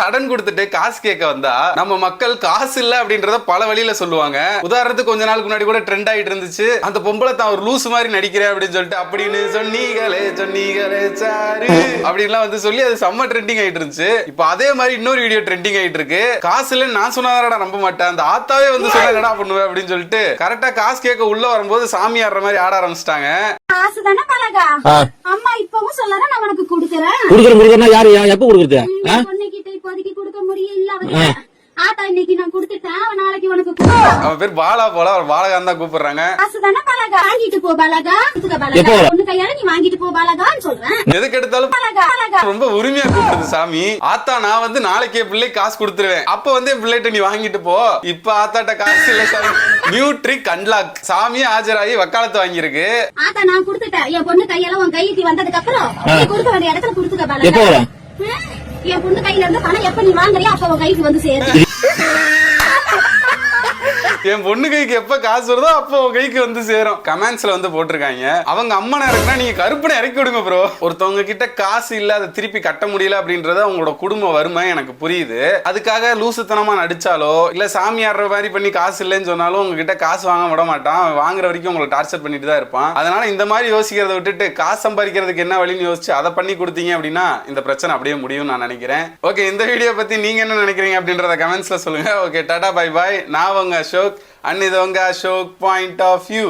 கடன் கொடுத்துட்டு காசு கேட்க வந்தா நம்ம மக்கள் காசு இல்ல அப்படின்றத பல வழியில சொல்லுவாங்க. உதாரணத்துக்கு கொஞ்ச நாளுக்கு முன்னாடி கூட ட்ரெண்ட் ஆயிட்டு இருந்துச்சு, அந்த பொம்பளை தான் ஒரு லூஸ் மாதிரி நடிக்கிறேன் அப்படின்னு சொல்லிட்டு அப்படின்னு சொன்னீங்களே சாரு அப்படின்லாம் வந்து சொல்லி அது செம்ம ட்ரெண்டிங் ஆயிட்டு இருந்துச்சு. இப்போ அதே மாதிரி இன்னொரு வீடியோ ட்ரெண்டிங் ஆயிட்டு இருக்கு. காசு இல்ல நான் சொன்னாரடா நம்ப மாட்டேன், அந்த ஆத்தாவே வந்து சொன்னா என்னடா பண்ணுவேன் அப்படின்னு சொல்லிட்டு கரெக்டா காசு கேட்க உள்ள வரும்போது சாமி ஆடுற மாதிரி ஆட ஆரம்பிச்சிட்டாங்க. காசு தானே பழகா அம்மா இப்பவும் சொல்லற நான் உனக்கு கொடுக்கறேன். குடுக்கறேன்னா யாரு எப்ப குடுக்குறது? பொண்ணுகிட்ட இப்போதைக்கு கொடுக்க முடியல. ஆட்டா இன்னைக்கு நான் கொடுத்துட்டேன், நாளைக்கு உனக்கு அவன் பேர் பாலா போல, அவர் பாலகான் தான் கூப்பிடுறாங்க. காசு தானே பழகா, வாங்கிட்டு போ பாலகா, பொண்ணு கையால நீ வாங்கிட்டு போ பாலகான்னு சொல்றேன். எதுக்கு எடுத்தாலும் ரொம்ப உரிமையா கூப்பிடுது சாமி. ஆத்தா நான் வந்து நாளைக்கு என் பிள்ளை காசு கொடுத்துருவேன், அப்ப வந்து என் பிள்ளைகிட்ட நீ வாங்கிட்டு போ. இப்ப ஆத்தாட்ட காசு இல்ல சாமி. New trick unlock. சாமி ஆஜராகி வக்காலத்து வாங்கியிருக்கு. ஆத்தா நான் கொடுத்துட்டேன், என் பொண்ணு கையால உன் கைக்கு வந்ததுக்கு அப்புறம் நீ கொடுக்க வேண்டிய இடத்துல கொடுத்துக்க பாலகா. என் பொண்ணு கையில இருந்து பணம் எப்ப நீ வாங்குறியா அப்ப உன் கைக்கு வந்து சேரும். என் பொண்ணு கைக்கு எப்ப காசு வருதோ அப்போ உங்க கைக்கு வந்து சேரும். கமெண்ட்ஸ்ல வந்து போட்டிருக்காங்க, அவங்க அம்மனை இறக்குனா நீங்க கருப்பனை இறக்கி விடுங்க ப்ரோ. ஒருத்தவங்க கிட்ட காசு இல்ல, அதை திருப்பி கட்ட முடியல அப்படின்றது அவங்களோட குடும்ப வறுமை எனக்கு புரியுது. அதுக்காக லூசுத்தனமா நடிச்சாலோ இல்ல சாமி ஆடுற மாதிரி பண்ணி காசு இல்லைன்னு சொன்னாலும் உங்ககிட்ட காசு வாங்க விட மாட்டான். வாங்குற வரைக்கும் உங்களை டார்ச்சர் பண்ணிட்டு தான் இருப்பான். அதனால இந்த மாதிரி யோசிக்கிறத விட்டுட்டு காசு சம்பாதிக்கிறதுக்கு என்ன வழின்னு யோசிச்சு அதை பண்ணி கொடுத்தீங்க அப்படின்னா இந்த பிரச்சனை அப்படியே முடியும் நான் நினைக்கிறேன். ஓகே, இந்த வீடியோ பத்தி நீங்க என்ன நினைக்கிறீங்க அப்படின்றத கமெண்ட்ஸ்ல சொல்லுங்க. Okay, tata bye bye. நான் உங்க அசோக், and இது உங்க அசோக் பாயிண்ட் ஆஃப் வியூ.